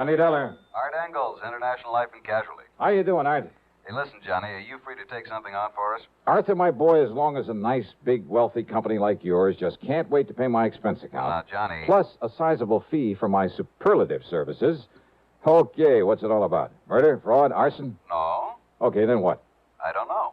Johnny Dollar. Art Engels, International Life and Casualty. How you doing, Art? Hey, listen, Johnny, are you free to take something on for us? Arthur, my boy, as long as a nice, big, wealthy company like yours just can't wait to pay my expense account. Now, Johnny... Plus a sizable fee for my superlative services. Okay, what's it all about? Murder, fraud, arson? No. Okay, then what? I don't know.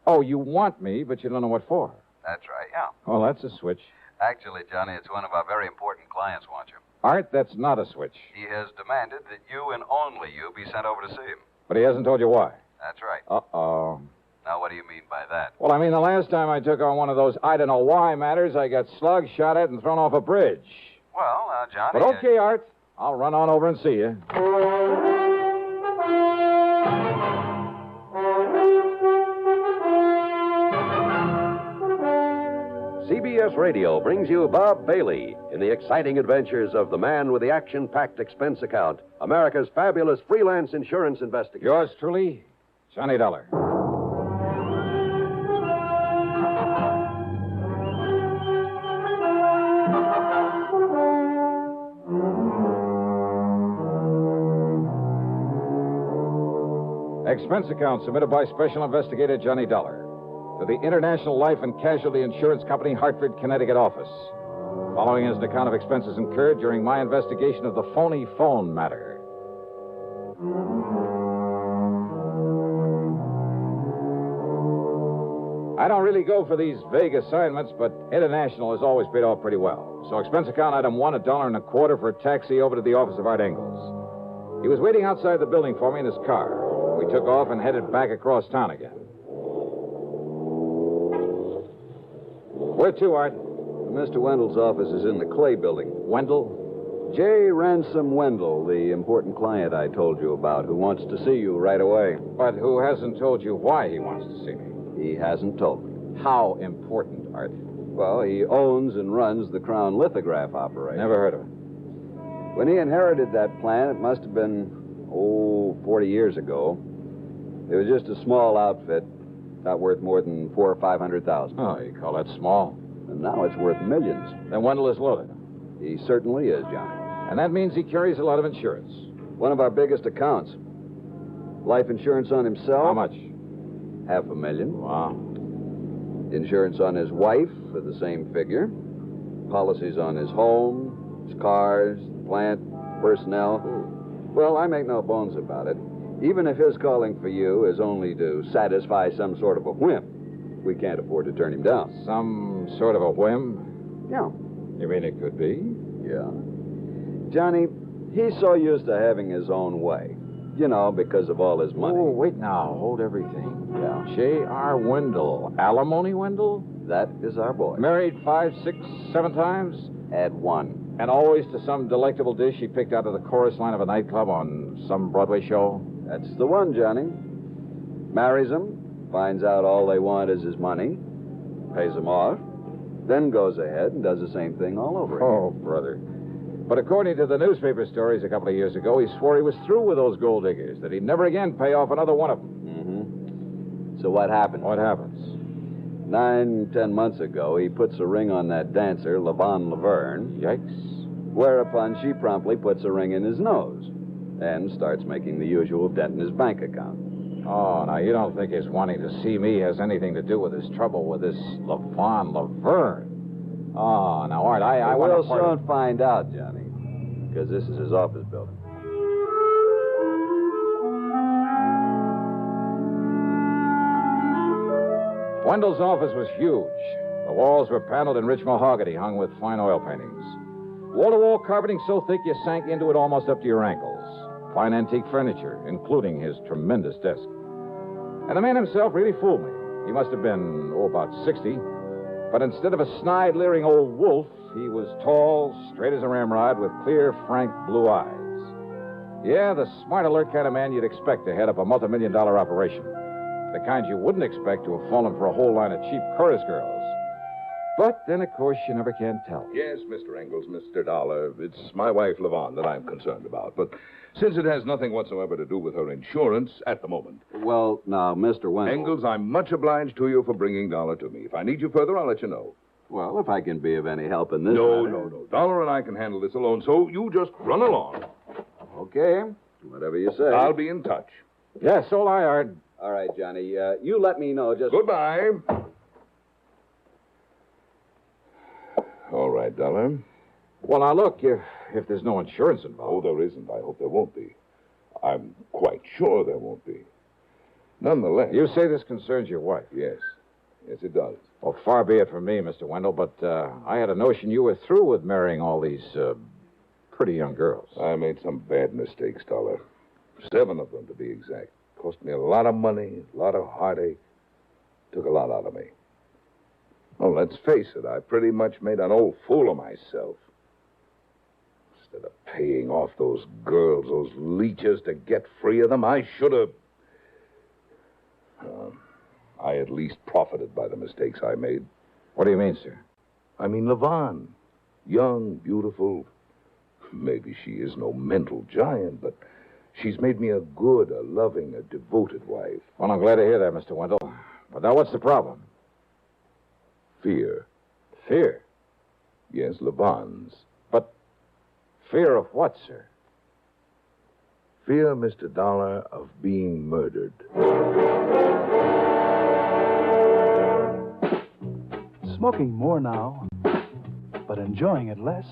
Oh, you want me, but you don't know what for. That's right, yeah. Well, that's a switch. Actually, Johnny, it's one of our very important clients wants you. Art, that's not a switch. He has demanded that you and only you be sent over to see him. But he hasn't told you why. That's right. Uh-oh. Now, what do you mean by that? Well, I mean, the last time I took on one of those I don't know why matters, I got slugged, shot at, and thrown off a bridge. Well, Johnny... But okay, Art. I'll run on over and see you. CBS Radio brings you Bob Bailey in the exciting adventures of the man with the action-packed expense account, America's fabulous freelance insurance investigator. Yours truly, Johnny Dollar. Expense account submitted by Special Investigator Johnny Dollar to the International Life and Casualty Insurance Company, Hartford, Connecticut office. Following is an account of expenses incurred during my investigation of the Phony phone matter. I don't really go for these vague assignments, but International has always paid off pretty well. So expense account item 1, $1.25 for a taxi over to the office of Art Engels. He was waiting outside the building for me in his car. We took off and headed back across town again. Where to, Art? Mr. Wendell's office is in the Clay building. Wendell? J. Ransom Wendell, the important client I told you about, who wants to see you right away. But who hasn't told you why he wants to see me? He hasn't told me. How important, Art? Well, he owns and runs the Crown Lithograph operation. Never heard of it. When he inherited that plant, it must have been, 40 years ago. It was just a small outfit, not worth more than $400,000 or $500,000. Oh, you call that small? And now it's worth millions. Then Wendell is loaded. He certainly is, Johnny. And that means he carries a lot of insurance. One of our biggest accounts. Life insurance on himself. How much? $500,000. Wow. Insurance on his wife for the same figure. Policies on his home, his cars, plant, personnel. Well, I make no bones about it. Even if his calling for you is only to satisfy some sort of a whim, we can't afford to turn him down. Some sort of a whim? Yeah. You mean it could be? Yeah. Johnny, he's so used to having his own way. You know, because of all his money. Oh, wait now. Hold everything. Yeah. J.R. Wendell. Alimony Wendell? That is our boy. Married 5, 6, 7 times? Add 1. And always to some delectable dish he picked out of the chorus line of a nightclub on some Broadway show? That's the one, Johnny. Marries him, finds out all they want is his money, pays him off, then goes ahead and does the same thing all over again. Oh, brother. But according to the newspaper stories a couple of years ago, he swore he was through with those gold diggers, that he'd never again pay off another one of them. Mm-hmm. So what happened? What happens? 9, 10 months ago, he puts a ring on that dancer, Lavon Laverne. Yikes. Whereupon she promptly puts a ring in his nose and starts making the usual dent in his bank account. Oh, now, you don't think his wanting to see me has anything to do with his trouble with this Lavon Laverne? Oh, now, Art, I want to... We'll soon find out, Johnny, because this is his office building. Wendell's office was huge. The walls were paneled in rich mahogany hung with fine oil paintings. Wall-to-wall carpeting so thick you sank into it almost up to your ankles. Fine antique furniture, including his tremendous desk. And the man himself really fooled me. He must have been, about 60. But instead of a snide, leering old wolf, he was tall, straight as a ramrod, with clear, frank blue eyes. Yeah, the smart, alert kind of man you'd expect to head up a multi-million-dollar operation. The kind you wouldn't expect to have fallen for a whole line of cheap chorus girls. But then, of course, you never can tell. Yes, Mr. Engels, Mr. Dollar. It's my wife, Lavon, that I'm concerned about. But since it has nothing whatsoever to do with her insurance at the moment. Well, now, Mr. Wendell... Engels, I'm much obliged to you for bringing Dollar to me. If I need you further, I'll let you know. Well, if I can be of any help in this No. matter... Dollar and I can handle this alone, so you just run along. Okay. Whatever you say. I'll be in touch. Yes, so I heard. All right, Johnny. You let me know just... Goodbye. All right, Dollar. Well, now, look, if there's no insurance Oh, involved. there isn't. I hope there won't be. I'm quite sure there won't be. Nonetheless... You say this concerns your wife. Yes. Yes, it does. Well, far be it from me, Mr. Wendell, but I had a notion you were through with marrying all these pretty young girls. I made some bad mistakes, Dollar. 7 of them, to be exact. Cost me a lot of money, a lot of heartache. Took a lot out of me. Well, let's face it, I pretty much made an old fool of myself. Instead of paying off those girls, those leeches, to get free of them, I should have... I at least profited by the mistakes I made. What do you mean, sir? I mean, Levon. Young, beautiful. Maybe she is no mental giant, but she's made me a good, a loving, a devoted wife. Well, I'm glad to hear that, Mr. Wendell. But now what's the problem? Fear. Fear. Yes, Levon's. But fear of what, sir? Fear, Mr. Dollar, of being murdered. Smoking more now, but enjoying it less.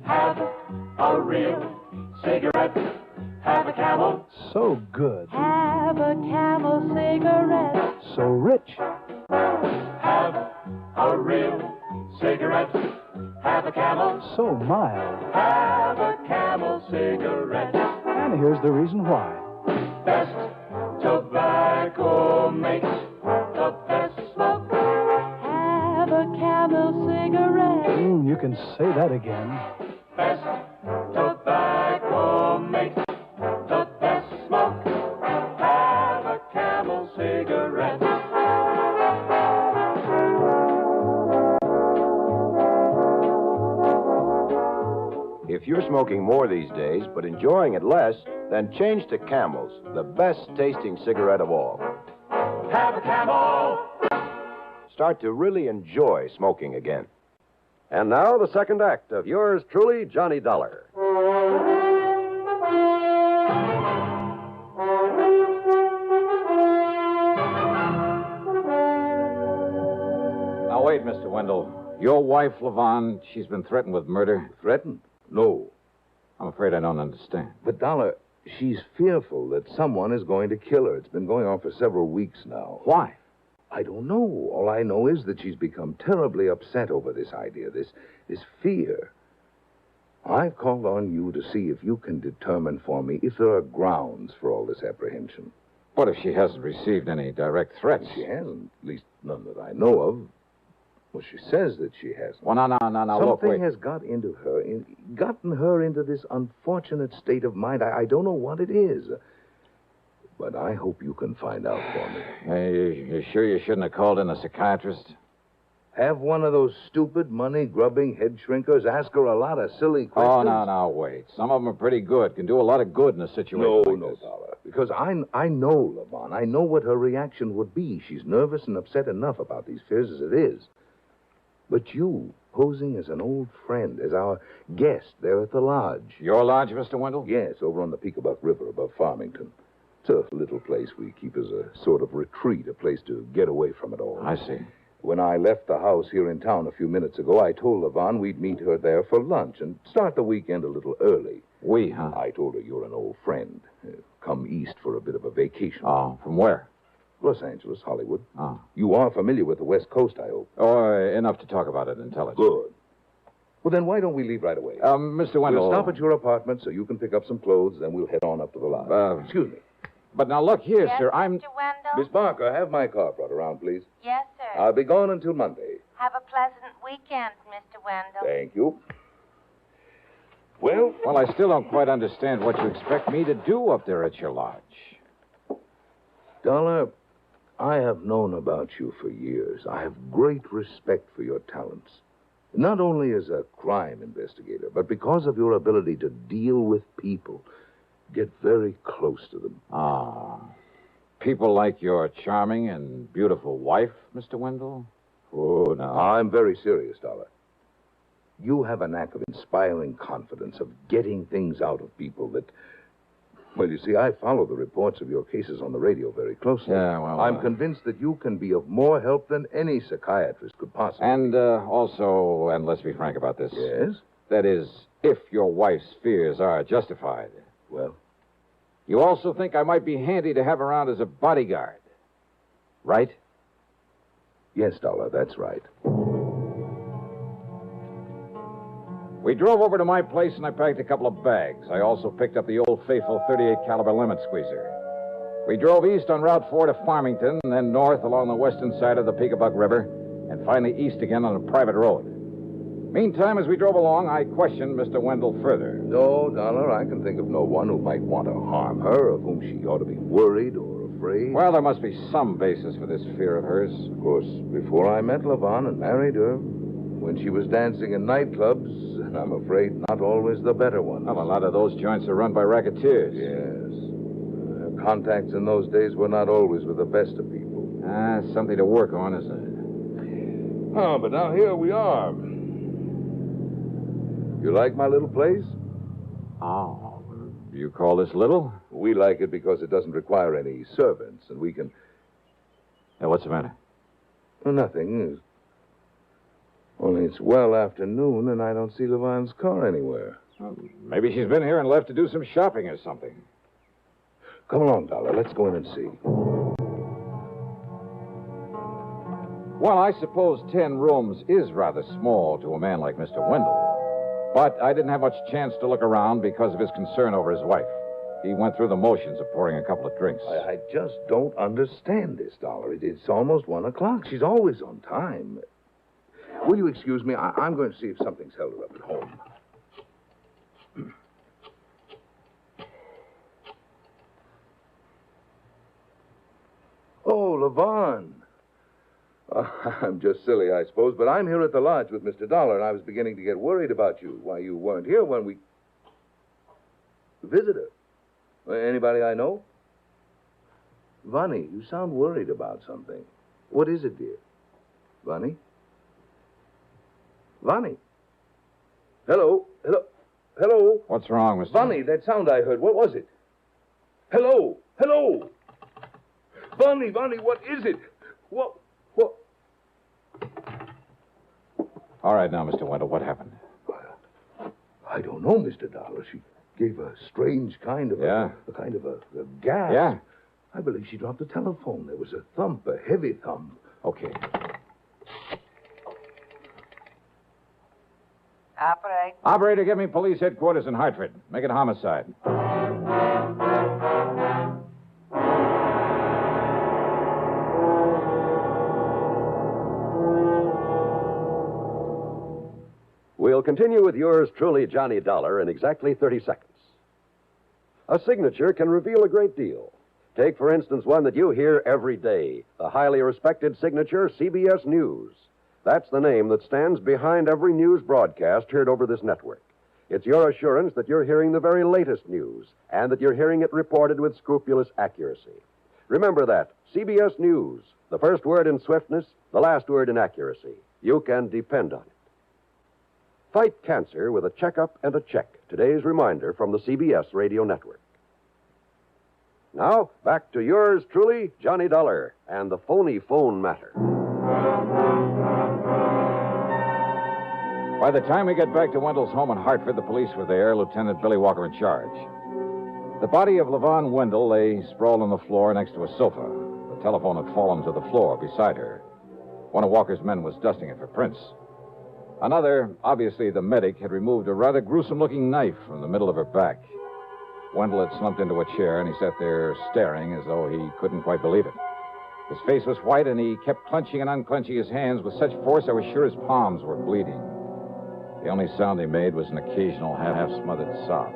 Have a real cigarette. Have a Camel. So good, Have a Camel cigarette. so rich. Have a real cigarette. Have a Camel. So mild. Have a Camel cigarette. And here's the reason why. Best tobacco makes the best smoke. Have a Camel cigarette. You can say that again. Best tobacco makes the best smoke. Have a Camel cigarette. If you're smoking more these days, but enjoying it less, then change to Camels, the best tasting cigarette of all. Have a Camel. Start to really enjoy smoking again. And now the second act of yours truly, Johnny Dollar. Now, wait, Mr. Wendell. Your wife, Levon, she's been threatened with murder. Threatened? No. I'm afraid I don't understand. But, Dollar, she's fearful that someone is going to kill her. It's been going on for several weeks now. Why? I don't know. All I know is that she's become terribly upset over this idea, this fear. I've called on you to see if you can determine for me if there are grounds for all this apprehension. What if she hasn't received any direct threats? She hasn't, at least none that I know of. Well, she says that she hasn't. Well, now, look, Something wait. has gotten her into this unfortunate state of mind. I don't know what it is. But I hope you can find out for me. You sure you shouldn't have called in a psychiatrist? Have one of those stupid, money-grubbing head shrinkers ask her a lot of silly questions. Oh, now, wait. Some of them are pretty good. Can do a lot of good in a situation No, like this. Dollar. Because I know Levon. I know what her reaction would be. She's nervous and upset enough about these fears as it is. But you, posing as an old friend, as our guest there at the lodge. Your lodge, Mr. Wendell? Yes, over on the Peekabuck River above Farmington. It's a little place we keep as a sort of retreat, a place to get away from it all. I see. When I left the house here in town a few minutes ago, I told Levon we'd meet her there for lunch and start the weekend a little early. We, huh? I told her you're an old friend. Come east for a bit of a vacation. Oh, from where? Los Angeles, Hollywood. Oh. You are familiar with the West Coast, I hope. Oh, enough to talk about it intelligently. Good. Well, then why don't we leave right away? Mr. Wendell. We'll stop at your apartment so you can pick up some clothes, then we'll head on up to the lodge. Excuse me. But now, look here, Yes, sir. I'm... Mr. Wendell? Miss Barker, have my car brought around, please. Yes, sir. I'll be gone until Monday. Have a pleasant weekend, Mr. Wendell. Thank you. Well, Well, I still don't quite understand what you expect me to do up there at your lodge. Dollar, I have known about you for years. I have great respect for your talents. Not only as a crime investigator, but because of your ability to deal with people, get very close to them. Ah. People like your charming and beautiful wife, Mr. Wendell? Oh, no. I'm very serious, Dollar. You have a knack of inspiring confidence, of getting things out of people that... Well, you see, I follow the reports of your cases on the radio very closely. Yeah, well... I'm convinced that you can be of more help than any psychiatrist could possibly. And also, and let's be frank about this. Yes? That is, if your wife's fears are justified. Well? You also think I might be handy to have around as a bodyguard. Right? Yes, Dollar, that's right. We drove over to my place and I packed a couple of bags. I also picked up the old faithful 38 caliber limit squeezer. We drove east on Route 4 to Farmington, and then north along the western side of the Pequabuck River, and finally east again on a private road. Meantime, as we drove along, I questioned Mr. Wendell further. No, Dollar, I can think of no one who might want to harm her, of whom she ought to be worried or afraid. Well, there must be some basis for this fear of hers. Of course, before I met Levon and married her, when she was dancing in nightclubs, and I'm afraid not always the better ones. Well, a lot of those joints are run by racketeers. Yes. Her contacts in those days were not always with the best of people. Something to work on, isn't it? Oh, but now here we are. You like my little place? Oh, you call this little? We like it because it doesn't require any servants, and we can... What's the matter? Well, nothing. Only it's well after noon, and I don't see Levon's car anywhere. Well, maybe she's been here and left to do some shopping or something. Come along, Dollar. Let's go in and see. Well, I suppose 10 rooms is rather small to a man like Mr. Wendell. But I didn't have much chance to look around because of his concern over his wife. He went through the motions of pouring a couple of drinks. I just don't understand this, Dollar. It's almost 1 o'clock. She's always on time. Will you excuse me? I'm going to see if something's held her up at home. Oh, Levon. I'm just silly, I suppose, but I'm here at the lodge with Mr. Dollar, and I was beginning to get worried about you. Why, you weren't here when we... Visitor? Anybody I know? Vonnie, you sound worried about something. What is it, dear? Vonnie? Vonnie? Hello? Hello? Hello? What's wrong, Mr. Vonnie, that sound I heard, what was it? Hello? Hello? Vonnie, what is it? What? All right, now, Mr. Wendell, what happened? I don't know, Mr. Dollar. She gave a strange kind of a kind of a gasp. Yeah? I believe she dropped the telephone. There was a thump, a heavy thump. Okay. Operator, give me police headquarters in Hartford. Make it homicide. We'll continue with yours truly, Johnny Dollar, in exactly 30 seconds. A signature can reveal a great deal. Take, for instance, one that you hear every day, the highly respected signature CBS News. That's the name that stands behind every news broadcast heard over this network. It's your assurance that you're hearing the very latest news and that you're hearing it reported with scrupulous accuracy. Remember that. CBS News. The first word in swiftness, the last word in accuracy. You can depend on it. Fight cancer with a checkup and a check. Today's reminder from the CBS Radio Network. Now, back to yours truly, Johnny Dollar, and the phony phone matter. By the time we get back to Wendell's home in Hartford, the police were there, Lieutenant Billy Walker in charge. The body of Levon Wendell lay sprawled on the floor next to a sofa. The telephone had fallen to the floor beside her. One of Walker's men was dusting it for prints. Another, obviously the medic, had removed a rather gruesome-looking knife from the middle of her back. Wendell had slumped into a chair, and he sat there staring as though he couldn't quite believe it. His face was white, and he kept clenching and unclenching his hands with such force I was sure his palms were bleeding. The only sound he made was an occasional half-smothered sob.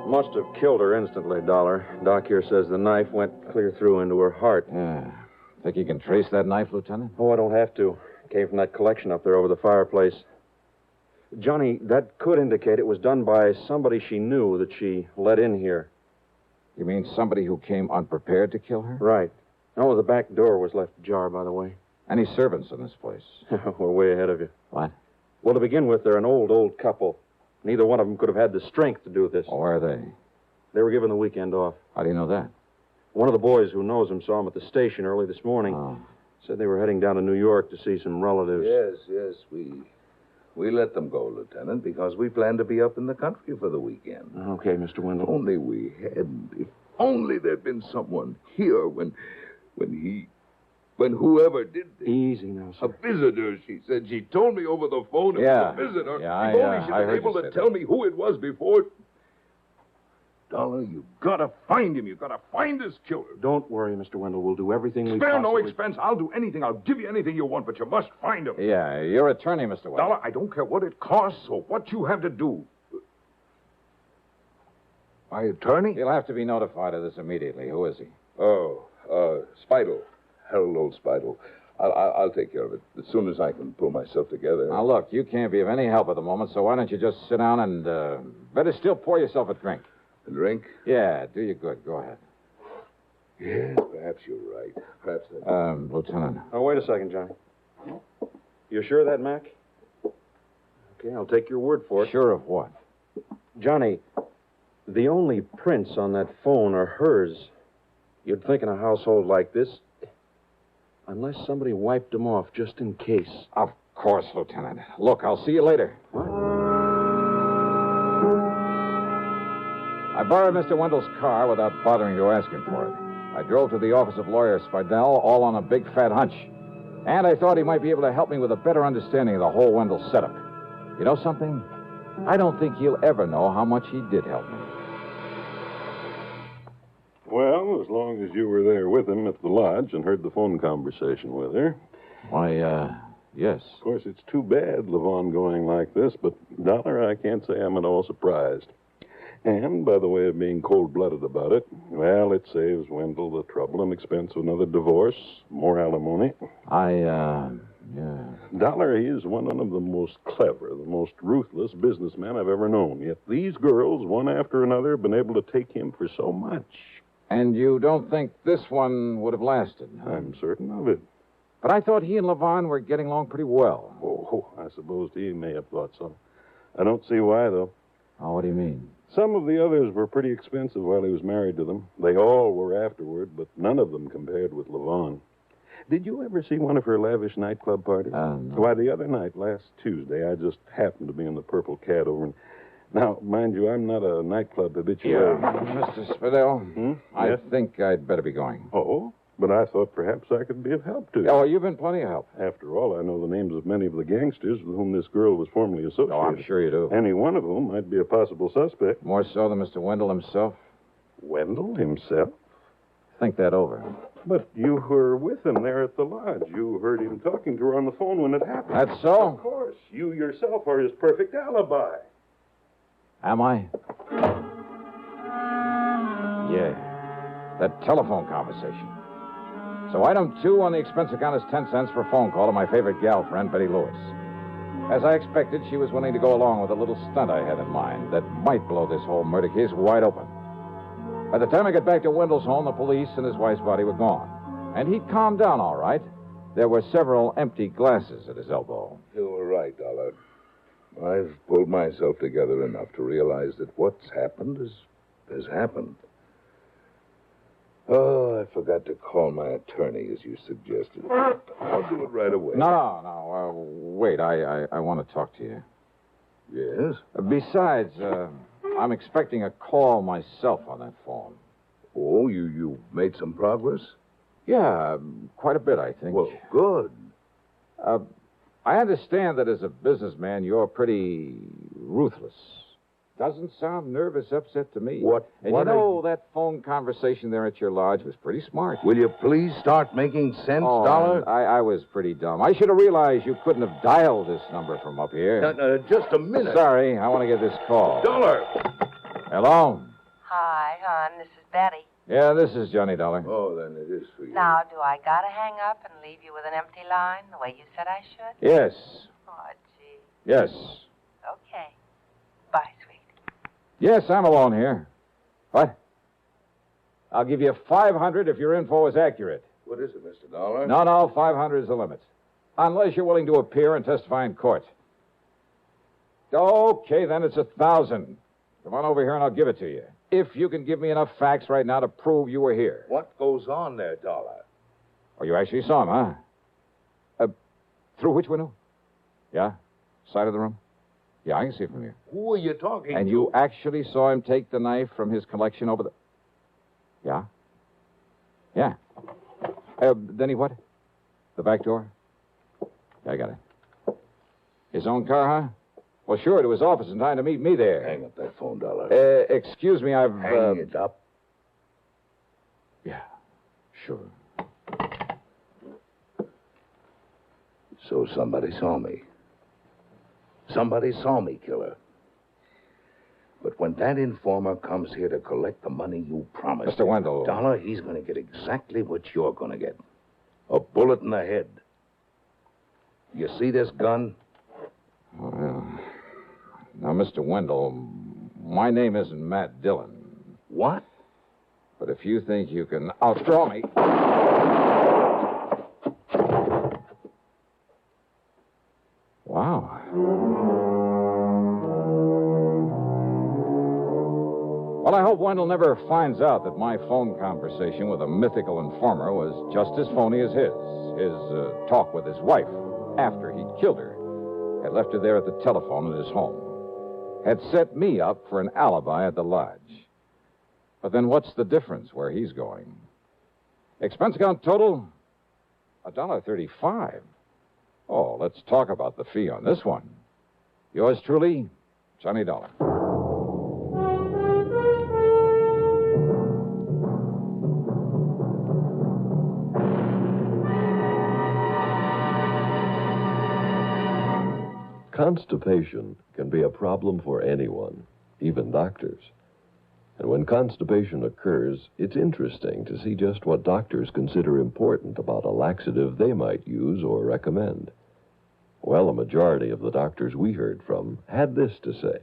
Must have killed her instantly, Dollar. Doc here says the knife went clear through into her heart. Yeah. Think you can trace that knife, Lieutenant? Oh, I don't have to. Came from that collection up there over the fireplace. Johnny, that could indicate it was done by somebody she knew that she let in here. You mean somebody who came unprepared to kill her? Right. Oh, the back door was left ajar, by the way. Any servants in this place? We're way ahead of you. What? Well, to begin with, they're an old couple. Neither one of them could have had the strength to do this. Oh, where are they? They were given the weekend off. How do you know that? One of the boys who knows them saw them at the station early this morning. Oh. Said they were heading down to New York to see some relatives. Yes, we let them go, Lieutenant, because we plan to be up in the country for the weekend. Okay, Mr. Wendell. Only we hadn't. If only there'd been someone here when whoever did this. Easy now, sir. A visitor, she said. She told me over the phone it Yeah. was a visitor. Yeah, if only she'd I been heard able you to say tell that. me who it was before. Dollar, you gotta find him. You gotta find this killer. Don't worry, Mr. Wendell. We'll do everything we Spare no possibly... expense. I'll do anything. I'll give you anything you want, but you must find him. Yeah, your attorney, Mr. Wendell. Dollar, I don't care what it costs or what you have to do. My attorney? He'll have to be notified of this immediately. Who is he? Oh, Spidle. Harold Old Spidle. I'll take care of it as soon as I can pull myself together. Now, look, you can't be of any help at the moment, so why don't you just sit down and, better still, pour yourself a drink. A drink? Yeah, do you good. Go ahead. Yes, perhaps you're right. Perhaps Lieutenant. Oh, wait a second, Johnny. You sure of that, Mac? Okay, I'll take your word for it. Sure of what? Johnny, the only prints on that phone are hers. You'd think in a household like this, unless somebody wiped them off just in case. Of course, Lieutenant. Look, I'll see you later. I borrowed Mr. Wendell's car without bothering to ask him for it. I drove to the office of lawyer Spidell, all on a big fat hunch. And I thought he might be able to help me with a better understanding of the whole Wendell setup. You know something? I don't think he'll ever know how much he did help me. Well, as long as you were there with him at the lodge and heard the phone conversation with her. Why, yes. Of course, it's too bad, Levon, going like this, but, Dollar, I can't say I'm at all surprised. And, by the way of being cold-blooded about it, well, it saves Wendell the trouble and expense of another divorce, more alimony. Yeah. Dollar, he is one of the most clever, the most ruthless businessmen I've ever known. Yet these girls, one after another, have been able to take him for so much. And you don't think this one would have lasted? Huh? I'm certain of it. But I thought he and Levon were getting along pretty well. Oh, I suppose he may have thought so. I don't see why, though. Oh, what do you mean? Some of the others were pretty expensive while he was married to them. They all were afterward, but none of them compared with Levon. Did you ever see one of her lavish nightclub parties? No. Why, the other night, last Tuesday, I just happened to be in the Purple Cat over in... Now, mind you, I'm not a nightclub habitué. Yeah, Mr. Spidell, I Yes? think I'd better be going. Oh, but I thought perhaps I could be of help to you. Oh, you've been plenty of help. After all, I know the names of many of the gangsters with whom this girl was formerly associated. Oh, I'm sure you do. Any one of whom might be a possible suspect. More so than Mr. Wendell himself? Wendell himself? Think that over. But you were with him there at the lodge. You heard him talking to her on the phone when it happened. That's so? Of course. You yourself are his perfect alibi. Am I? Yeah. That telephone conversation. So item 2 on the expense account is 10 cents for a phone call to my favorite gal friend, Betty Lewis. As I expected, she was willing to go along with a little stunt I had in mind that might blow this whole murder case wide open. By the time I got back to Wendell's home, the police and his wife's body were gone. And he'd calmed down all right. There were several empty glasses at his elbow. You were right, Dollar. I've pulled myself together enough to realize that what's happened has happened. Oh, I forgot to call my attorney, as you suggested. I'll do it right away. No. Wait, I want to talk to you. Yes? Besides, I'm expecting a call myself on that phone. Oh, you made some progress? Yeah, quite a bit, I think. Well, good. I understand that as a businessman, you're pretty ruthless. Doesn't sound nervous upset to me. What? And what you know, that phone conversation there at your lodge was pretty smart. Will you please start making sense, Oh, Dollar? and I was pretty dumb. I should have realized you couldn't have dialed this number from up here. Just a minute. Sorry, I want to get this call. Dollar! Hello? Hi, hon. This is Betty. Yeah, this is Johnny Dollar. Oh, then it is for you. Now, do I gotta hang up and leave you with an empty line the way you said I should? Yes. Oh, gee. Yes. Okay. Bye, sweet. Yes, I'm alone here. What? I'll give you $500 if your info is accurate. What is it, Mr. Dollar? No, $500 is the limit. Unless you're willing to appear and testify in court. Okay, then it's 1,000. Come on over here and I'll give it to you. If you can give me enough facts right now to prove you were here. What goes on there, Dollar? Oh, you actually saw him, huh? Through which window? Yeah? Side of the room? Yeah, I can see it from here. Who are you talking And to? you actually saw him take the knife from his collection over the... Yeah? Yeah. Then he what? The back door? Yeah, I got it. His own car, huh? Well, sure, to his office in time to meet me there. Hang up that phone, Dollar. Excuse me, I've... Hang it up. Yeah, sure. So somebody saw me. Somebody saw me, killer. But when that informer comes here to collect the money you promised Mr. Wendell. Dollar, he's going to get exactly what you're going to get. A bullet in the head. You see this gun? Well, now, Mr. Wendell, my name isn't Matt Dillon. What? But if you think you can outdraw me... Wow. Well, I hope Wendell never finds out that my phone conversation with a mythical informer was just as phony as his. His talk with his wife after he'd killed her had left her there at the telephone at his home. Had set me up for an alibi at the lodge. But then what's the difference where he's going? Expense account total? $1.35. Oh, let's talk about the fee on this one. Yours truly, Johnny Dollar. Constipation can be a problem for anyone, even doctors. And when constipation occurs, it's interesting to see just what doctors consider important about a laxative they might use or recommend. Well, a majority of the doctors we heard from had this to say.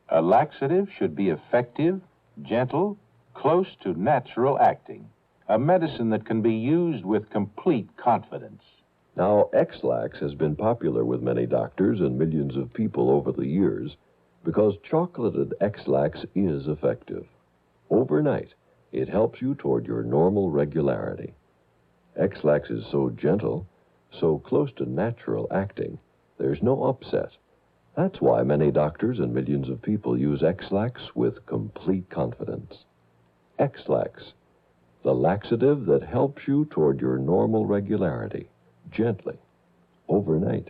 A laxative should be effective, gentle, close to natural acting. A medicine that can be used with complete confidence. Now, X-Lax has been popular with many doctors and millions of people over the years because chocolated X-Lax is effective. Overnight, it helps you toward your normal regularity. X-Lax is so gentle, so close to natural acting, there's no upset. That's why many doctors and millions of people use X-Lax with complete confidence. X-Lax, the laxative that helps you toward your normal regularity, gently, overnight.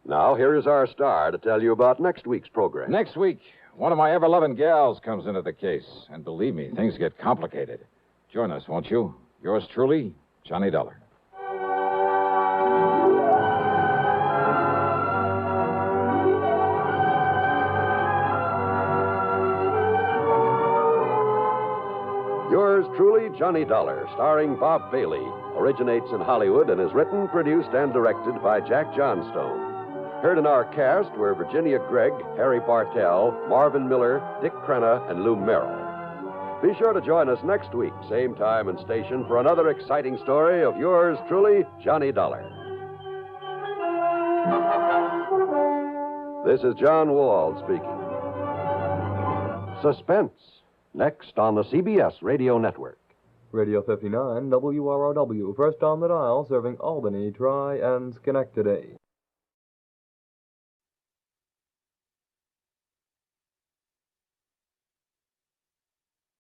Now, here is our star to tell you about next week's program. Next week, one of my ever-loving gals comes into the case. And believe me, things get complicated. Join us, won't you? Yours truly, Johnny Dollar. Yours truly, Johnny Dollar, starring Bob Bailey, originates in Hollywood and is written, produced, and directed by Jack Johnstone. Heard in our cast were Virginia Gregg, Harry Bartell, Marvin Miller, Dick Crenna, and Lou Merrill. Be sure to join us next week, same time and station, for another exciting story of yours truly, Johnny Dollar. This is John Wall speaking. Suspense, next on the CBS Radio Network. Radio 59, WROW, first on the dial, serving Albany, Tri, and Schenectady.